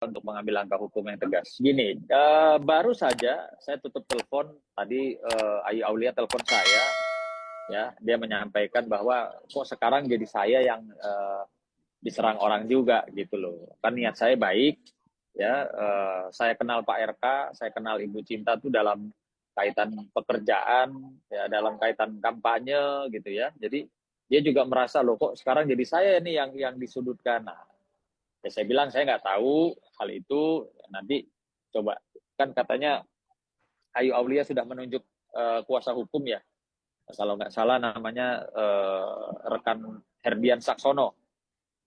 untuk mengambil langkah hukum yang tegas. Gini, baru saja saya tutup telepon tadi, Ayu Aulia telepon saya, ya, dia menyampaikan bahwa kok sekarang jadi saya yang diserang orang juga gitu loh. Kan niat saya baik, ya. Saya kenal Pak RK, saya kenal Ibu Cinta tuh dalam kaitan pekerjaan, ya, dalam kaitan kampanye gitu ya. Jadi dia juga merasa loh kok sekarang jadi saya nih yang disudutkan. Nah, ya saya bilang saya nggak tahu hal itu. Nanti coba, kan katanya Ayu Aulia sudah menunjuk kuasa hukum ya, kalau nggak salah namanya rekan Herdian Saksono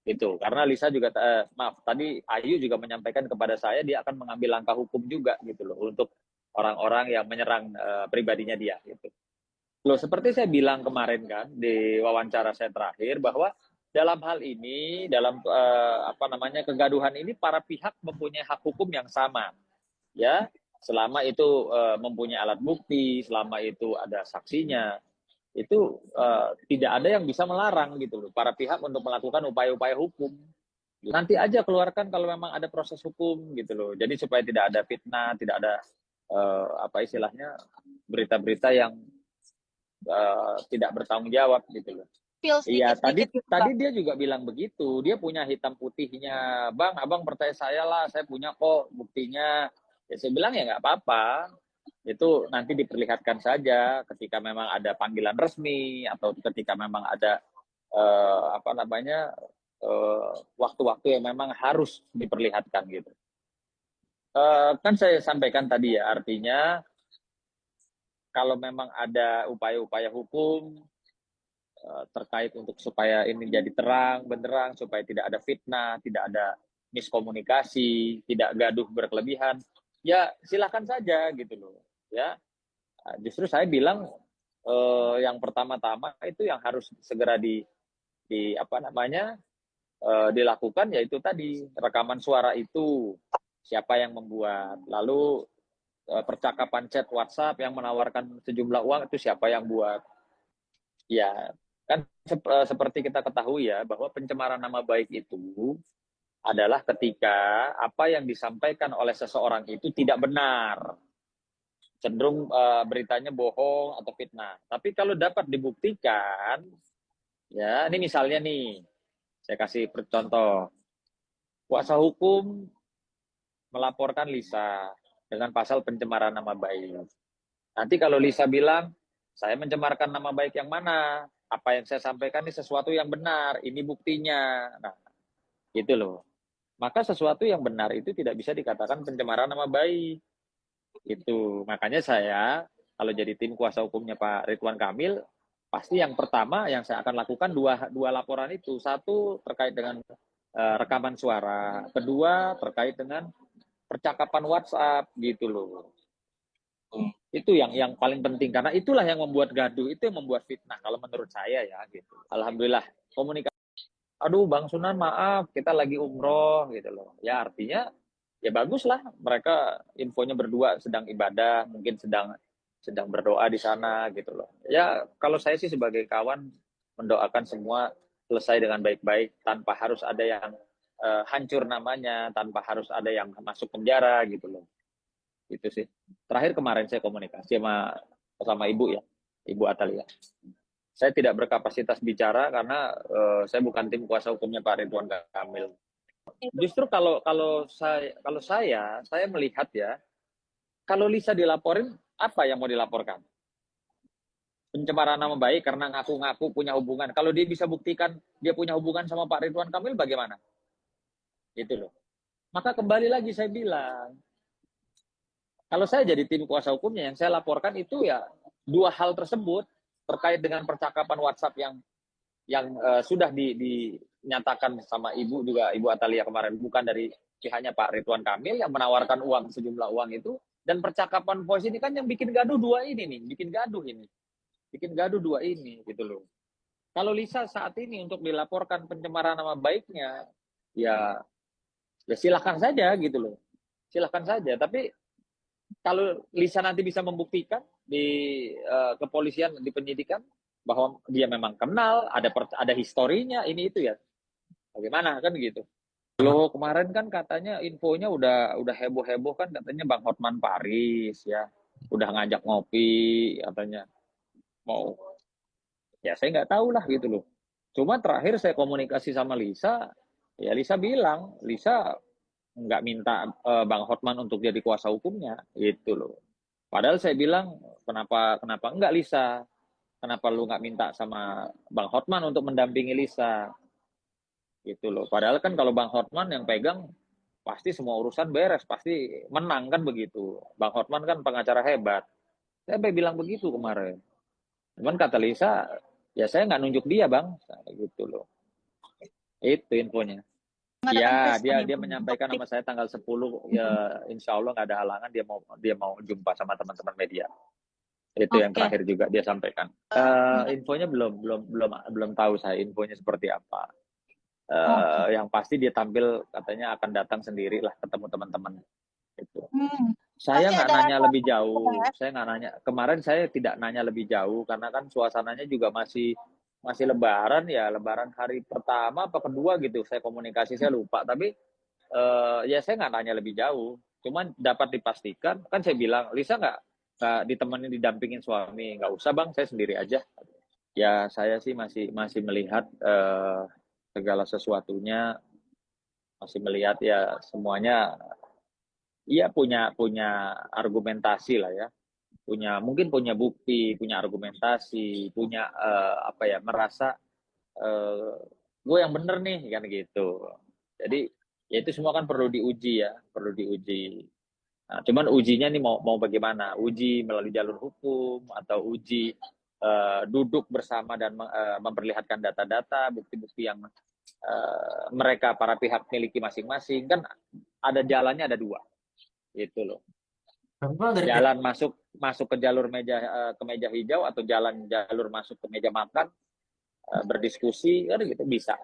gitu. Karena Lisa juga maaf tadi Ayu juga menyampaikan kepada saya dia akan mengambil langkah hukum juga gitu loh untuk orang-orang yang menyerang pribadinya dia gitu. Loh, seperti saya bilang kemarin kan di wawancara saya terakhir bahwa dalam hal ini, dalam kegaduhan ini para pihak mempunyai hak hukum yang sama, ya. Selama itu mempunyai alat bukti, selama itu ada saksinya, itu tidak ada yang bisa melarang gitu loh para pihak untuk melakukan upaya-upaya hukum. Nanti aja keluarkan kalau memang ada proses hukum gitu loh. Jadi supaya tidak ada fitnah, tidak ada berita-berita yang tidak bertanggung jawab gitu loh. Iya, tadi dia juga bilang begitu. Dia punya hitam putihnya. Bang, abang percaya saya lah, saya punya kok buktinya. Ya saya bilang ya nggak apa-apa. Itu nanti diperlihatkan saja ketika memang ada panggilan resmi atau ketika memang ada waktu-waktu yang memang harus diperlihatkan gitu. Kan saya sampaikan tadi ya, artinya kalau memang ada upaya-upaya hukum terkait untuk supaya ini jadi terang benderang, supaya tidak ada fitnah, tidak ada miskomunikasi, tidak gaduh berkelebihan, ya silakan saja gitu loh, ya. Justru saya bilang yang pertama-tama itu yang harus segera dilakukan, yaitu tadi rekaman suara itu siapa yang membuat, lalu percakapan chat WhatsApp yang menawarkan sejumlah uang itu siapa yang buat. Ya, kan seperti kita ketahui ya, bahwa pencemaran nama baik itu adalah ketika apa yang disampaikan oleh seseorang itu tidak benar. Cenderung beritanya bohong atau fitnah. Tapi kalau dapat dibuktikan, ya ini misalnya nih, saya kasih contoh. Kuasa hukum melaporkan Lisa dengan pasal pencemaran nama baik. Nanti kalau Lisa bilang, saya mencemarkan nama baik yang mana? Apa yang saya sampaikan ini sesuatu yang benar, ini buktinya. Nah, gitu loh. Maka sesuatu yang benar itu tidak bisa dikatakan pencemaran nama baik. Itu. Makanya saya, kalau jadi tim kuasa hukumnya Pak Ridwan Kamil, pasti yang pertama yang saya akan lakukan dua laporan itu. Satu terkait dengan rekaman suara. Kedua terkait dengan percakapan WhatsApp gitu loh. Itu yang paling penting karena itulah yang membuat gaduh, itu yang membuat fitnah kalau menurut saya ya gitu. Alhamdulillah komunikasi. Aduh Bang Sunan maaf kita lagi umroh gitu loh. Ya artinya ya baguslah mereka infonya berdua sedang ibadah, mungkin sedang berdoa di sana gitu loh. Ya kalau saya sih sebagai kawan mendoakan semua selesai dengan baik-baik tanpa harus ada yang hancur namanya, tanpa harus ada yang masuk penjara gitu loh. Itu sih. Terakhir kemarin saya komunikasi sama ibu ya, Ibu Atalia. Saya tidak berkapasitas bicara karena saya bukan tim kuasa hukumnya Pak Ridwan Kamil. Justru kalau saya melihat ya, kalau Lisa dilaporin, apa yang mau dilaporkan? Pencemaran nama baik karena ngaku-ngaku punya hubungan. Kalau dia bisa buktikan dia punya hubungan sama Pak Ridwan Kamil, bagaimana? Itu loh. Maka kembali lagi saya bilang, kalau saya jadi tim kuasa hukumnya, yang saya laporkan itu ya dua hal tersebut terkait dengan percakapan WhatsApp yang sudah dinyatakan sama Ibu juga, Ibu Atalia kemarin, bukan dari pihaknya Pak Ridwan Kamil yang menawarkan sejumlah uang itu, dan percakapan voice ini kan yang bikin gaduh dua ini nih, bikin gaduh dua ini gitu loh. Kalau Lisa saat ini untuk dilaporkan pencemaran nama baiknya, ya silahkan saja gitu loh, silahkan saja. Tapi kalau Lisa nanti bisa membuktikan di kepolisian, di penyidikan bahwa dia memang kenal, ada historinya ini itu ya, bagaimana kan gitu. Loh, kemarin kan katanya infonya udah heboh-heboh kan, katanya Bang Hotman Paris ya, udah ngajak ngopi katanya mau. Ya saya nggak tahu lah gitu loh. Cuma terakhir saya komunikasi sama Lisa, ya Lisa bilang Lisa nggak minta Bang Hotman untuk jadi kuasa hukumnya gitu loh. Padahal saya bilang kenapa kenapa enggak Lisa? Kenapa lu nggak minta sama Bang Hotman untuk mendampingi Lisa? Gitu loh. Padahal kan kalau Bang Hotman yang pegang pasti semua urusan beres, pasti menang kan begitu. Bang Hotman kan pengacara hebat. Saya bilang begitu kemarin. Cuman kata Lisa, ya saya nggak nunjuk dia bang, gitu loh. Itu infonya. Mengadakan Ya, press con dia ya Bang, untuk menyampaikan sama saya tanggal 10, ya insya Allah nggak ada halangan, dia mau jumpa sama teman-teman media. Itu yang oke. terakhir juga dia sampaikan. Infonya belum tahu saya infonya seperti apa. Oke. Yang pasti dia tampil katanya akan datang sendiri lah ketemu teman-teman. Itu. Saya Pasti nggak ada nanya lebih suasana gitu, Bang, jauh. ya? Saya nggak nanya. Kemarin saya tidak nanya lebih jauh karena kan suasananya juga masih Lebaran ya. Lebaran hari pertama apa kedua gitu. Saya komunikasi saya lupa. Tapi ya saya nggak nanya lebih jauh. Cuman dapat dipastikan kan saya bilang Lisa nggak ditemani didampingin suami. Nggak usah bang, saya sendiri aja. Ya saya sih masih melihat segala sesuatunya, masih melihat ya semuanya. Iya punya argumentasi lah ya, mungkin punya bukti, punya argumentasi, punya apa ya, merasa eh, gue yang bener nih kan gitu. Jadi ya itu semua kan perlu diuji ya, perlu diuji. Nah, cuman ujinya nih mau bagaimana? Uji melalui jalur hukum atau uji duduk bersama dan memperlihatkan data-data, bukti-bukti yang mereka para pihak miliki masing-masing, kan ada jalannya, ada dua itu loh. Jalan masuk masuk ke jalur ke meja hijau atau jalur masuk ke meja makan berdiskusi kan gitu bisa.